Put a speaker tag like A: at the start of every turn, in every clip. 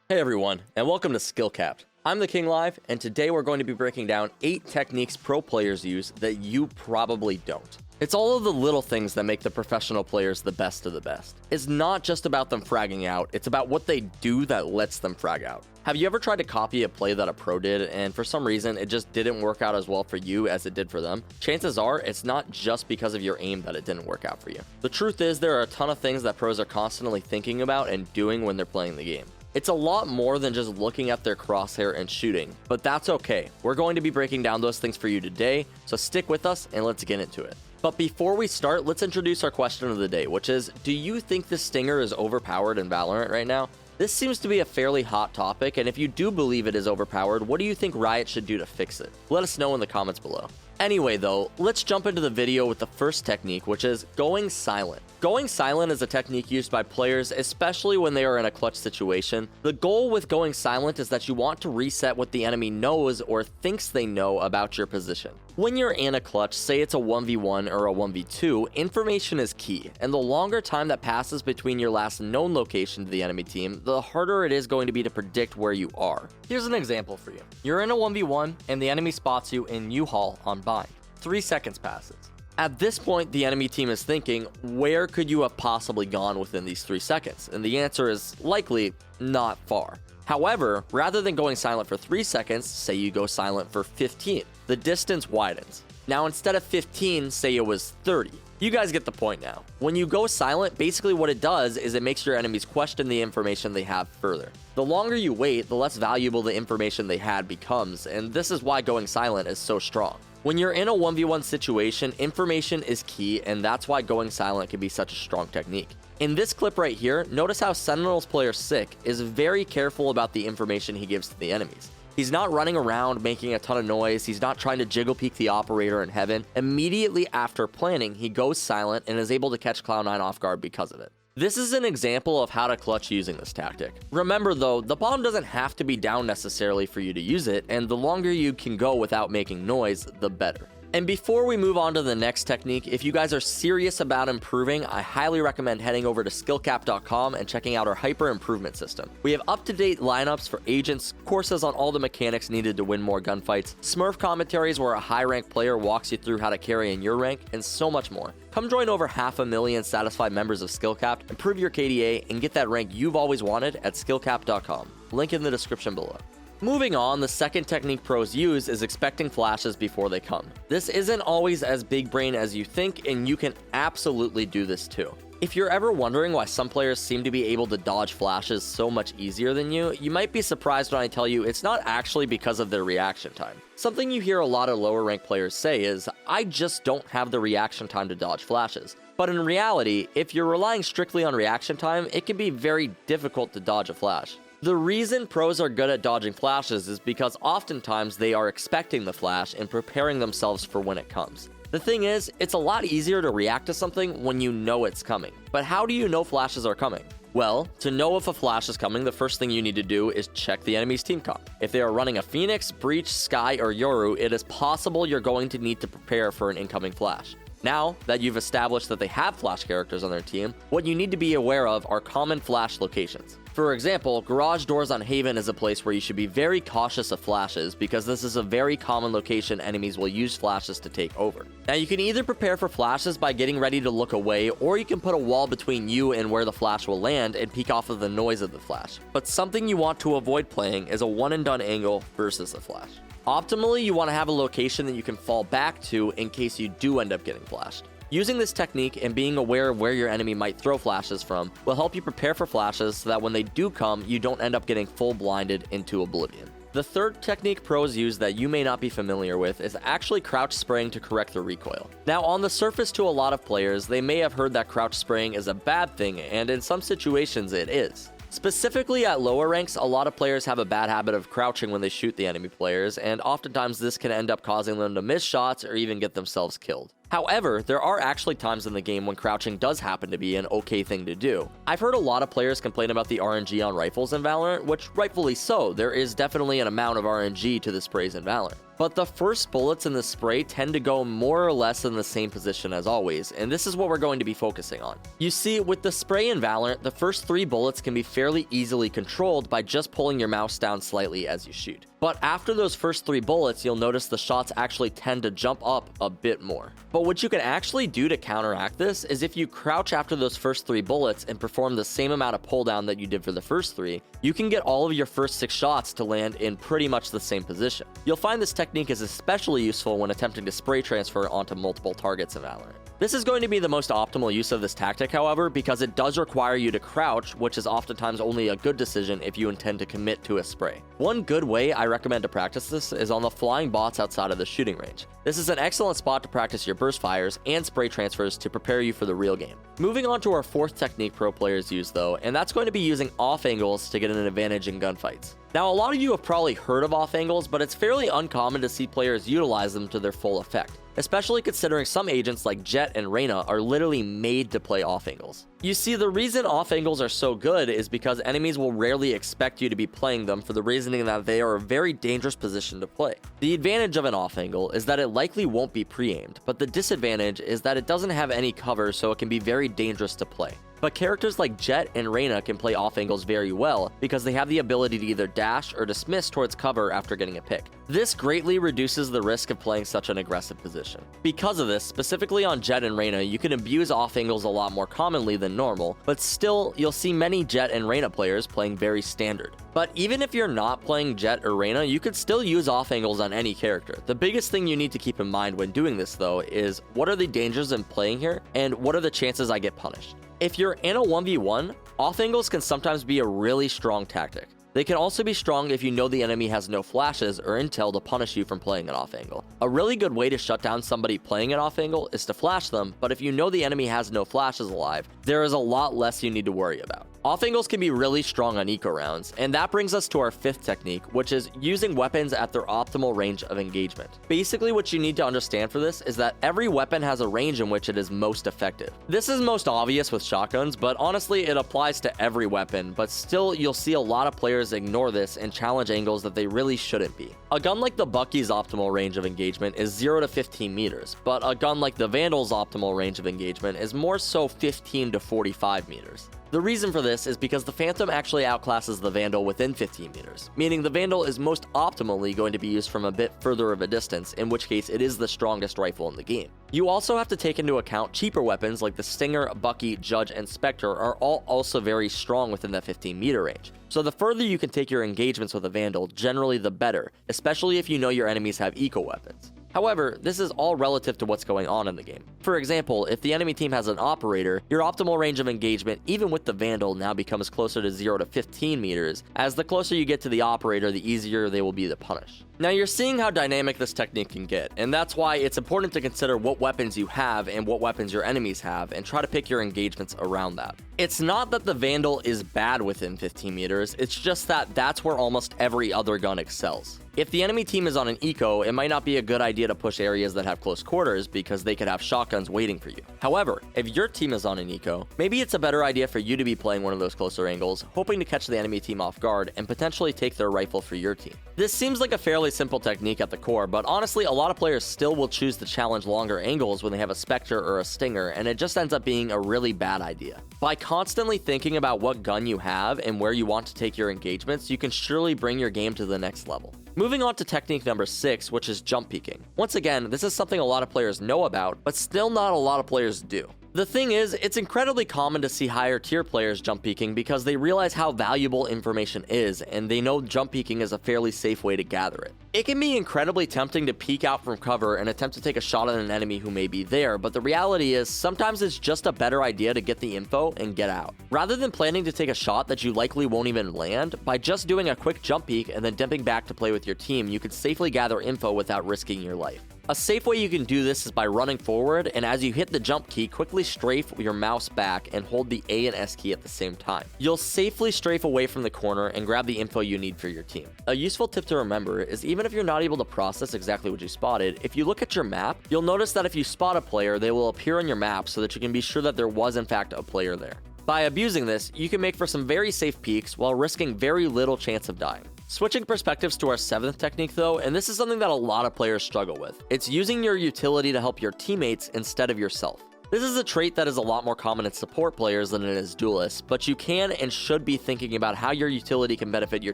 A: Hey everyone, and welcome to SkillCapped. I'm the King Live, and today we're going to be breaking down 8 techniques pro players use that you probably don't. It's all of the little things that make the professional players the best of the best. It's not just about them fragging out, it's about what they do that lets them frag out. Have you ever tried to copy a play that a pro did, and for some reason it just didn't work out as well for you as it did for them? Chances are, it's not just because of your aim that it didn't work out for you. The truth is, there are a ton of things that pros are constantly thinking about and doing when they're playing the game. It's a lot more than just looking at their crosshair and shooting, but that's okay. We're going to be breaking down those things for you today, so stick with us and let's get into it. But before we start, let's introduce our question of the day, which is, do you think the Stinger is overpowered in Valorant right now? This seems to be a fairly hot topic, and if you do believe it is overpowered, what do you think Riot should do to fix it? Let us know in the comments below. Anyway though, let's jump into the video with the first technique, which is going silent. Going silent is a technique used by players, especially when they are in a clutch situation. The goal with going silent is that you want to reset what the enemy knows or thinks they know about your position. When you're in a clutch, say it's a 1v1 or a 1v2, information is key, and the longer time that passes between your last known location to the enemy team, the harder it is going to be to predict where you are. Here's an example for you. You're in a 1v1 and the enemy spots you in U-Haul on Bind. 3 seconds passes. At this point, the enemy team is thinking, where could you have possibly gone within these 3 seconds? And the answer is likely not far. However, rather than going silent for 3 seconds, say you go silent for 15. The distance widens. Now instead of 15, say it was 30. You guys get the point now. When you go silent, basically what it does is it makes your enemies question the information they have further. The longer you wait, the less valuable the information they had becomes, and this is why going silent is so strong. When you're in a 1v1 situation, information is key, and that's why going silent can be such a strong technique. In this clip right here, notice how Sentinel's player Sick is very careful about the information he gives to the enemies. He's not running around making a ton of noise, he's not trying to jiggle peek the operator in heaven. Immediately after planning, he goes silent and is able to catch Cloud9 off guard because of it. This is an example of how to clutch using this tactic. Remember though, the bomb doesn't have to be down necessarily for you to use it, and the longer you can go without making noise, the better. And before we move on to the next technique, if you guys are serious about improving, I highly recommend heading over to SkillCapped.com and checking out our hyper improvement system. We have up-to-date lineups for agents, courses on all the mechanics needed to win more gunfights, Smurf commentaries where a high-ranked player walks you through how to carry in your rank, and so much more. Come join over 500,000 satisfied members of SkillCapped, improve your KDA, and get that rank you've always wanted at SkillCapped.com. Link in the description below. Moving on, the second technique pros use is expecting flashes before they come. This isn't always as big brain as you think, and you can absolutely do this too. If you're ever wondering why some players seem to be able to dodge flashes so much easier than you, you might be surprised when I tell you it's not actually because of their reaction time. Something you hear a lot of lower ranked players say is, I just don't have the reaction time to dodge flashes. But in reality, if you're relying strictly on reaction time, it can be very difficult to dodge a flash. The reason pros are good at dodging flashes is because oftentimes they are expecting the flash and preparing themselves for when it comes. The thing is, it's a lot easier to react to something when you know it's coming. But how do you know flashes are coming? Well, to know if a flash is coming, the first thing you need to do is check the enemy's team comp. If they are running a Phoenix, Breach, Skye, or Yoru, it is possible you're going to need to prepare for an incoming flash. Now that you've established that they have flash characters on their team, what you need to be aware of are common flash locations. For example, garage doors on Haven is a place where you should be very cautious of flashes because this is a very common location enemies will use flashes to take over. Now you can either prepare for flashes by getting ready to look away, or you can put a wall between you and where the flash will land and peek off of the noise of the flash. But something you want to avoid playing is a one and done angle versus a flash. Optimally, you want to have a location that you can fall back to in case you do end up getting flashed. Using this technique and being aware of where your enemy might throw flashes from will help you prepare for flashes so that when they do come, you don't end up getting full blinded into oblivion. The third technique pros use that you may not be familiar with is actually crouch spraying to correct the recoil. Now on the surface to a lot of players, they may have heard that crouch spraying is a bad thing, and in some situations it is. Specifically at lower ranks, a lot of players have a bad habit of crouching when they shoot the enemy players, and oftentimes this can end up causing them to miss shots or even get themselves killed. However, there are actually times in the game when crouching does happen to be an okay thing to do. I've heard a lot of players complain about the RNG on rifles in Valorant, which rightfully so, there is definitely an amount of RNG to the sprays in Valorant. But the first bullets in the spray tend to go more or less in the same position as always, and this is what we're going to be focusing on. You see, with the spray in Valorant, the first 3 bullets can be fairly easily controlled by just pulling your mouse down slightly as you shoot. But after those first 3 bullets, you'll notice the shots actually tend to jump up a bit more. But what you can actually do to counteract this is if you crouch after those first 3 bullets and perform the same amount of pull down that you did for the first 3, you can get all of your first 6 shots to land in pretty much the same position. You'll find this technique is especially useful when attempting to spray transfer onto multiple targets in Valorant. This is going to be the most optimal use of this tactic, however, because it does require you to crouch, which is oftentimes only a good decision if you intend to commit to a spray. One good way I recommend to practice this is on the flying bots outside of the shooting range. This is an excellent spot to practice your burst fires and spray transfers to prepare you for the real game. Moving on to our 4th technique pro players use though, and that's going to be using off angles to get an advantage in gunfights. Now, a lot of you have probably heard of off angles, but it's fairly uncommon to see players utilize them to their full effect, especially considering some agents like Jett and Reyna are literally made to play off angles. You see, the reason off angles are so good is because enemies will rarely expect you to be playing them for the reasoning that they are a very dangerous position to play. The advantage of an off angle is that it likely won't be pre-aimed, but the disadvantage is that it doesn't have any cover, so it can be very dangerous to play. But characters like Jett and Reyna can play off angles very well because they have the ability to either dash or dismiss towards cover after getting a pick. This greatly reduces the risk of playing such an aggressive position. Because of this, specifically on Jett and Reyna, you can abuse off angles a lot more commonly than normal, but still, you'll see many Jett and Reyna players playing very standard. But even if you're not playing Jett or Reyna, you could still use off angles on any character. The biggest thing you need to keep in mind when doing this though is what are the dangers in playing here and what are the chances I get punished. If you're in a 1v1, off angles can sometimes be a really strong tactic. They can also be strong if you know the enemy has no flashes or intel to punish you from playing an off angle. A really good way to shut down somebody playing an off angle is to flash them, but if you know the enemy has no flashes alive, there is a lot less you need to worry about. Off angles can be really strong on eco rounds, and that brings us to our 5th technique, which is using weapons at their optimal range of engagement. Basically, what you need to understand for this is that every weapon has a range in which it is most effective. This is most obvious with shotguns, but honestly, it applies to every weapon, but still, you'll see a lot of players ignore this and challenge angles that they really shouldn't be. A gun like the Bucky's optimal range of engagement is 0 to 15 meters, but a gun like the Vandal's optimal range of engagement is more so 15 to 45 meters. The reason for this is because the Phantom actually outclasses the Vandal within 15 meters, meaning the Vandal is most optimally going to be used from a bit further of a distance, in which case it is the strongest rifle in the game. You also have to take into account cheaper weapons like the Stinger, Bucky, Judge, and Spectre are all also very strong within that 15 meter range. So the further you can take your engagements with a Vandal, generally the better, especially if you know your enemies have eco weapons. However, this is all relative to what's going on in the game. For example, if the enemy team has an operator, your optimal range of engagement, even with the Vandal, now becomes closer to 0 to 15 meters, as the closer you get to the operator, the easier they will be to punish. Now you're seeing how dynamic this technique can get, and that's why it's important to consider what weapons you have and what weapons your enemies have, and try to pick your engagements around that. It's not that the Vandal is bad within 15 meters, it's just that that's where almost every other gun excels. If the enemy team is on an eco, it might not be a good idea to push areas that have close quarters because they could have shotguns waiting for you. However, if your team is on an eco, maybe it's a better idea for you to be playing one of those closer angles, hoping to catch the enemy team off guard and potentially take their rifle for your team. This seems like a fairly simple technique at the core, but honestly, a lot of players still will choose to challenge longer angles when they have a Spectre or a Stinger, and it just ends up being a really bad idea. By constantly thinking about what gun you have and where you want to take your engagements, you can surely bring your game to the next level. Moving on to technique number 6, which is jump peeking. Once again, this is something a lot of players know about, but still not a lot of players do. The thing is, it's incredibly common to see higher tier players jump peeking because they realize how valuable information is, and they know jump peeking is a fairly safe way to gather it. It can be incredibly tempting to peek out from cover and attempt to take a shot at an enemy who may be there, but the reality is sometimes it's just a better idea to get the info and get out. Rather than planning to take a shot that you likely won't even land, by just doing a quick jump peek and then dipping back to play with your team, you could safely gather info without risking your life. A safe way you can do this is by running forward, and as you hit the jump key, quickly strafe your mouse back and hold the A and S key at the same time. You'll safely strafe away from the corner and grab the info you need for your team. A useful tip to remember is even if you're not able to process exactly what you spotted, if you look at your map, you'll notice that if you spot a player, they will appear on your map so that you can be sure that there was in fact a player there. By abusing this, you can make for some very safe peeks while risking very little chance of dying. Switching perspectives to our 7th technique though, and this is something that a lot of players struggle with. It's using your utility to help your teammates instead of yourself. This is a trait that is a lot more common in support players than it is duelists, but you can and should be thinking about how your utility can benefit your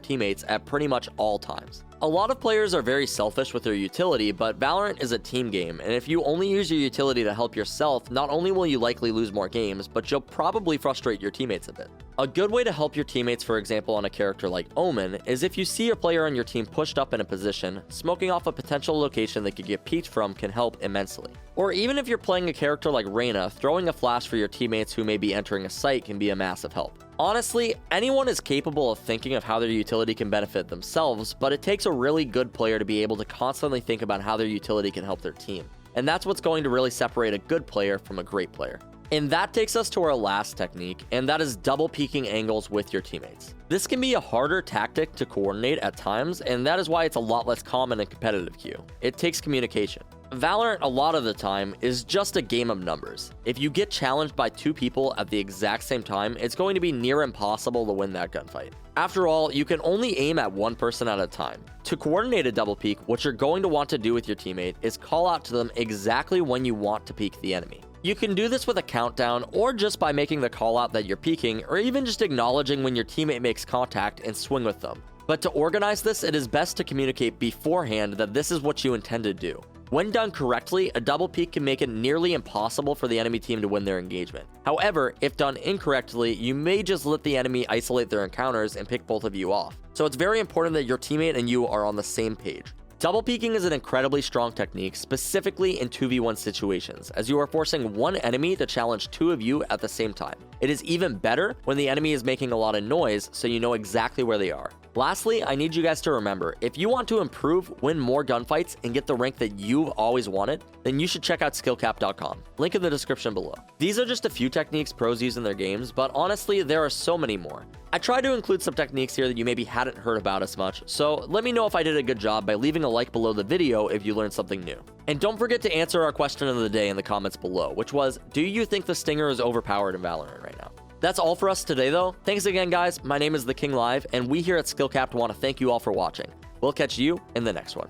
A: teammates at pretty much all times. A lot of players are very selfish with their utility, but Valorant is a team game, and if you only use your utility to help yourself, not only will you likely lose more games, but you'll probably frustrate your teammates a bit. A good way to help your teammates, for example on a character like Omen, is if you see a player on your team pushed up in a position, smoking off a potential location they could get peeked from can help immensely. Or even if you're playing a character like Reyna, throwing a flash for your teammates who may be entering a site can be a massive help. Honestly, anyone is capable of thinking of how their utility can benefit themselves, but it takes a really good player to be able to constantly think about how their utility can help their team. And that's what's going to really separate a good player from a great player. And that takes us to our last technique, and that is double peeking angles with your teammates. This can be a harder tactic to coordinate at times, and that is why it's a lot less common in competitive queue. It takes communication. Valorant, a lot of the time, is just a game of numbers. If you get challenged by 2 people at the exact same time, it's going to be near impossible to win that gunfight. After all, you can only aim at one person at a time. To coordinate a double peek, what you're going to want to do with your teammate is call out to them exactly when you want to peek the enemy. You can do this with a countdown, or just by making the call out that you're peeking, or even just acknowledging when your teammate makes contact and swing with them. But to organize this, it is best to communicate beforehand that this is what you intend to do. When done correctly, a double peek can make it nearly impossible for the enemy team to win their engagement. However, if done incorrectly, you may just let the enemy isolate their encounters and pick both of you off. So it's very important that your teammate and you are on the same page. Double peeking is an incredibly strong technique, specifically in 2v1 situations, as you are forcing one enemy to challenge 2 of you at the same time. It is even better when the enemy is making a lot of noise, so you know exactly where they are. Lastly, I need you guys to remember, if you want to improve, win more gunfights, and get the rank that you've always wanted, then you should check out SkillCapped.com. Link in the description below. These are just a few techniques pros use in their games, but honestly, there are so many more. I try to include some techniques here that you maybe hadn't heard about as much, so let me know if I did a good job by leaving a like below the video if you learned something new. And don't forget to answer our question of the day in the comments below, which was, do you think the Stinger is overpowered in Valorant right now? That's all for us today though. Thanks again guys, my name is The King Live, and we here at SkillCapped want to thank you all for watching. We'll catch you in the next one.